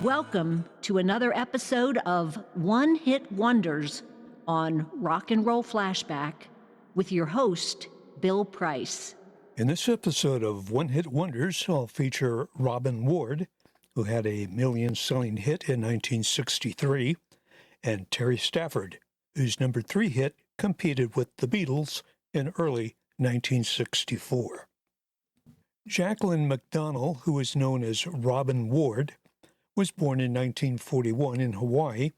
Welcome to another episode of One Hit Wonders on Rock and Roll Flashback with your host, Bill Price. In this episode of One Hit Wonders, I'll feature Robin Ward, who had a million-selling hit in 1963, and Terry Stafford, whose number 3 hit competed with the Beatles in early 1964. Jacqueline McDonald, who is known as Robin Ward, was born in 1941 in Hawaii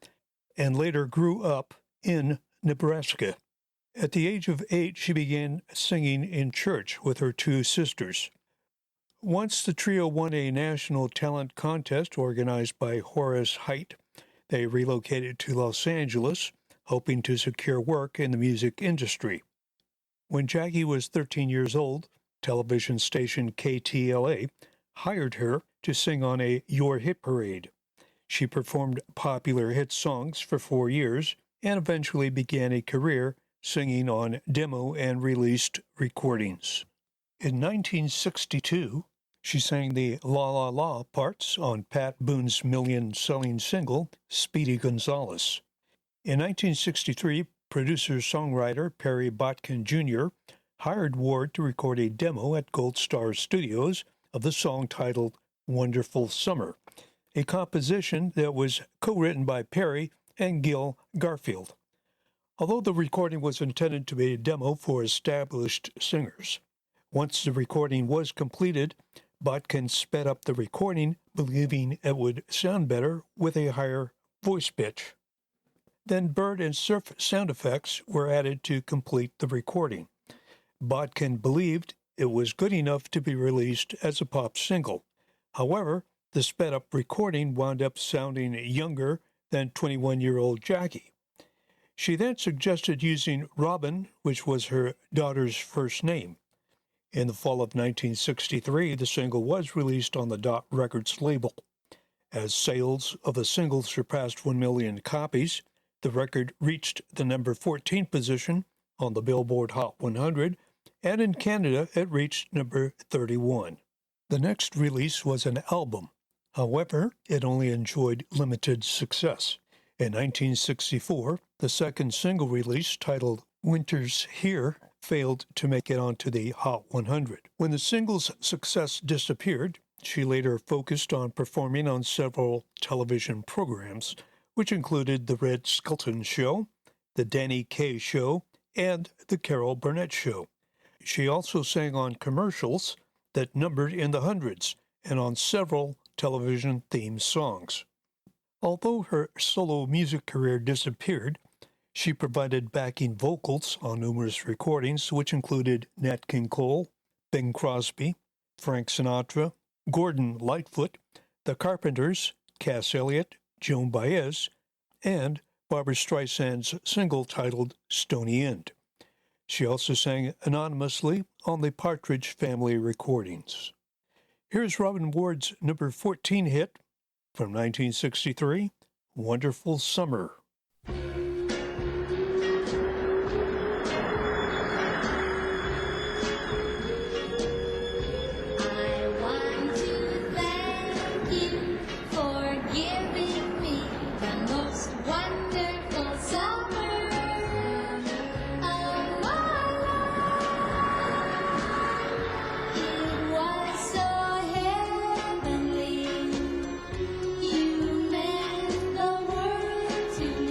and later grew up in Nebraska. At the age of 8, she began singing in church with her 2 sisters. Once the trio won a national talent contest organized by Horace Heidt, they relocated to Los Angeles, hoping to secure work in the music industry. When Jackie was 13 years old, television station KTLA hired her to sing on a Your Hit Parade. She performed popular hit songs for 4 years and eventually began a career singing on demo and released recordings. In 1962, she sang the La La La parts on Pat Boone's million-selling single, Speedy Gonzales. In 1963, producer-songwriter Perry Botkin Jr. hired Ward to record a demo at Gold Star Studios of the song titled Wonderful Summer, a composition that was co-written by Perry and Gil Garfield. Although the recording was intended to be a demo for established singers, once the recording was completed, Botkin sped up the recording, believing it would sound better with a higher voice pitch. Then bird and surf sound effects were added to complete the recording. Botkin believed it was good enough to be released as a pop single. However, the sped-up recording wound up sounding younger than 21-year-old Jackie. She then suggested using Robin, which was her daughter's first name. In the fall of 1963, the single was released on the Dot Records label. As sales of the single surpassed 1 million copies, the record reached the number 14 position on the Billboard Hot 100, and in Canada it reached number 31. The next release was an album. However, it only enjoyed limited success. In 1964, the second single release, titled Winter's Here, failed to make it onto the Hot 100. When the single's success disappeared, she later focused on performing on several television programs, which included The Red Skelton Show, The Danny Kaye Show, and The Carol Burnett Show. She also sang on commercials that numbered in the hundreds and on several television theme songs. Although her solo music career disappeared, she provided backing vocals on numerous recordings, which included Nat King Cole, Bing Crosby, Frank Sinatra, Gordon Lightfoot, The Carpenters, Cass Elliot, Joan Baez, and Barbra Streisand's single titled Stony End. She also sang anonymously on the Partridge Family recordings. Here's Robin Ward's number 14 hit from 1963, Wonderful Summer. To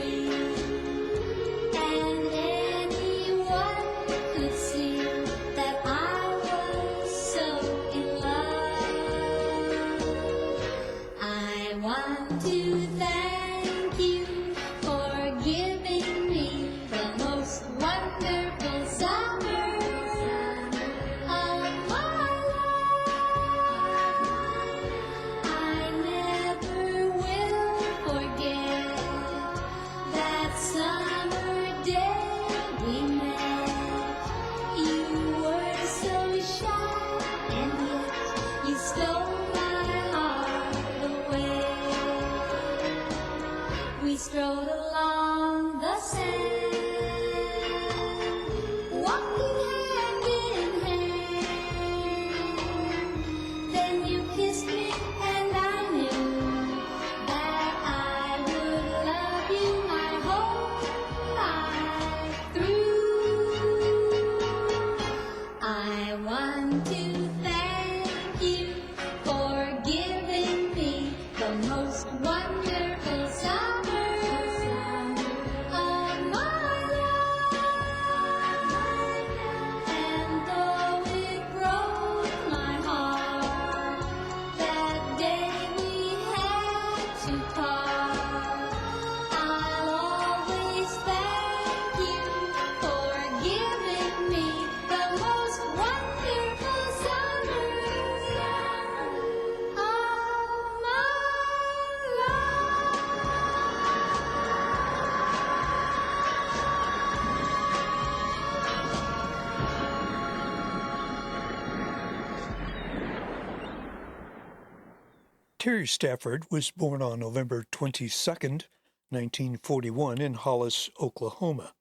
Terry Stafford was born on November 22nd, 1941 in Hollis, Oklahoma.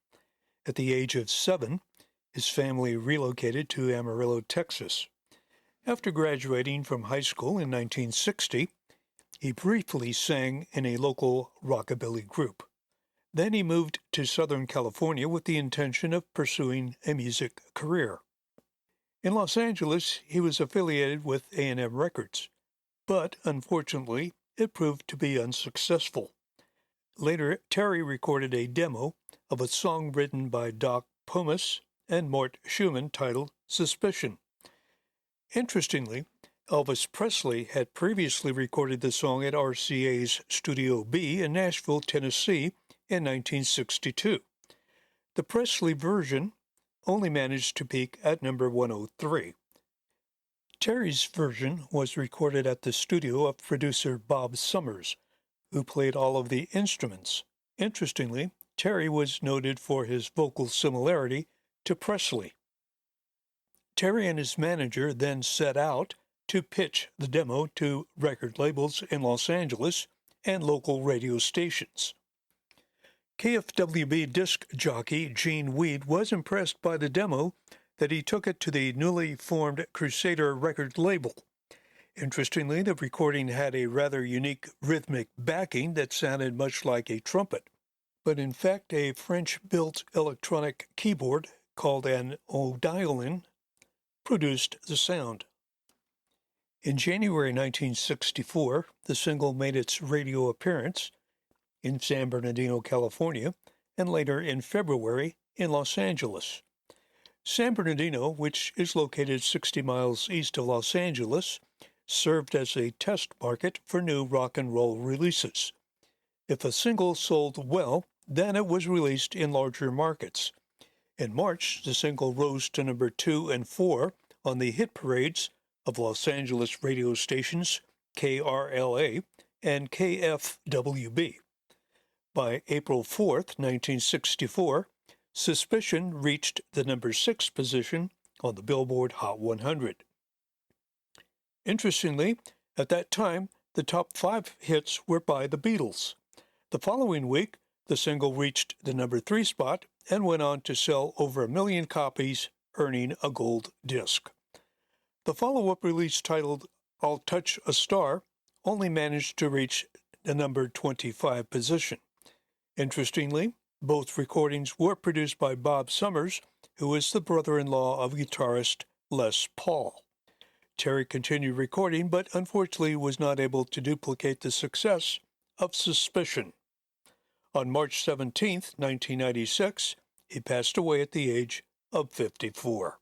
At the age of 7, his family relocated to Amarillo, Texas. After graduating from high school in 1960, he briefly sang in a local rockabilly group. Then he moved to Southern California with the intention of pursuing a music career. In Los Angeles, he was affiliated with A&M Records, but unfortunately, it proved to be unsuccessful. Later, Terry recorded a demo of a song written by Doc Pomus and Mort Schumann titled Suspicion. Interestingly, Elvis Presley had previously recorded the song at RCA's Studio B in Nashville, Tennessee in 1962. The Presley version only managed to peak at number 103. Terry's version was recorded at the studio of producer Bob Summers, who played all of the instruments. Interestingly, Terry was noted for his vocal similarity to Presley. Terry and his manager then set out to pitch the demo to record labels in Los Angeles and local radio stations. KFWB disc jockey Gene Weed was impressed by the demo that he took it to the newly formed Crusader record label. Interestingly, the recording had a rather unique rhythmic backing that sounded much like a trumpet, but in fact a French-built electronic keyboard called an Odylin produced the sound. In January 1964, the single made its radio appearance in San Bernardino, California, and later in February in Los Angeles. San Bernardino, which is located 60 miles east of Los Angeles, served as a test market for new rock and roll releases. If a single sold well, then it was released in larger markets. In March, the single rose to number 2 and 4 on the hit parades of Los Angeles radio stations KRLA and KFWB. By April 4th, 1964, Suspicion reached the number 6 position on the Billboard Hot 100. Interestingly, at that time, the top 5 hits were by the Beatles. The following week, the single reached the number 3 spot and went on to sell over 1 million copies, earning a gold disc. The follow-up release titled I'll Touch a Star only managed to reach the number 25 position. Interestingly, both recordings were produced by Bob Summers, who is the brother-in-law of guitarist Les Paul. Terry continued recording, but unfortunately was not able to duplicate the success of Suspicion. On March 17, 1996, he passed away at the age of 54.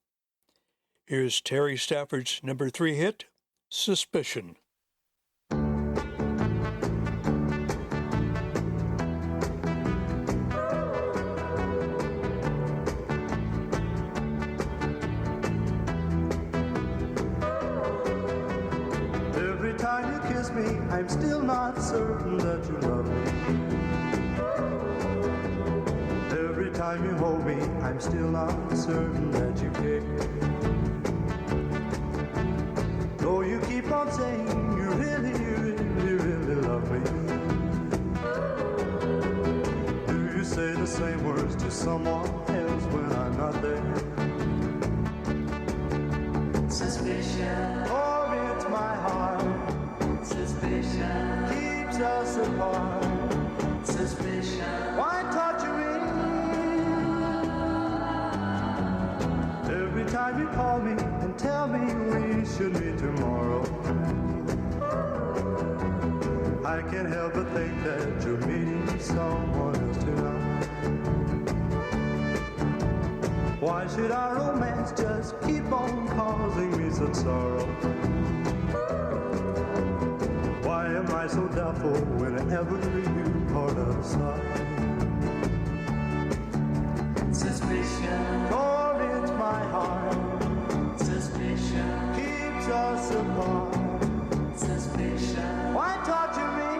Here's Terry Stafford's number 3 hit, Suspicion. Every time you kiss me, I'm still not certain that you love me. Every time you hold me, I'm still not certain that you care. Though you keep on saying you really love me. Do you say the same words to someone else when I'm not there? Suspicion. Oh, it's my heart. Suspicion. Keeps us apart. Suspicion. Why torture me? Every time you call me and tell me we should meet tomorrow, I can't help but think that you're meeting someone else tonight. Why should our romance just keep on causing me such sorrow? Why am I so doubtful whenever you part aside? Suspicion. Oh, it's my heart. Suspicion. Keeps us apart. Suspicion. Why torture me?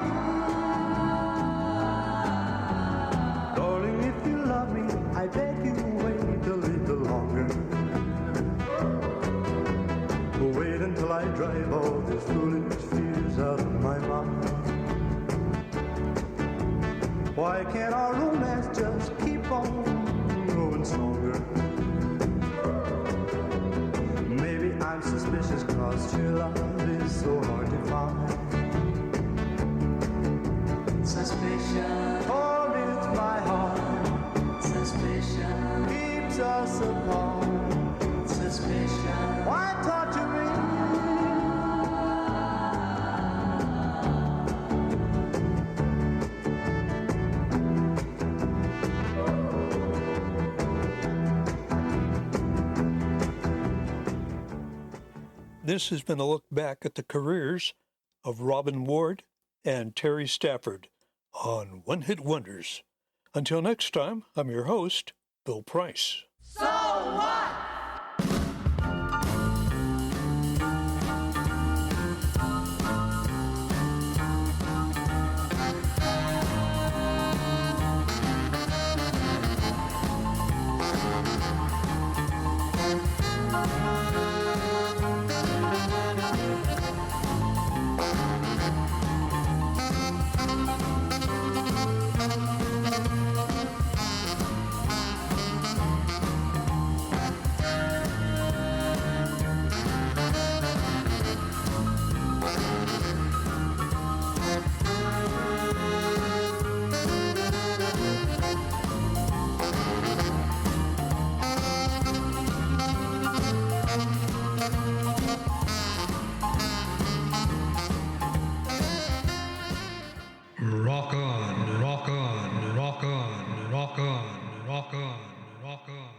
Darling, if you love me, I beg you wait a little longer. Wait until I drive all these foolish fears out of my us apart. Suspicion. Why torture me? This has been a look back at the careers of Robin Ward and Terry Stafford on One Hit Wonders. Until next time, I'm your host, Bill Price. So what? Rock on, rock on, rock on, rock on, rock on, rock on.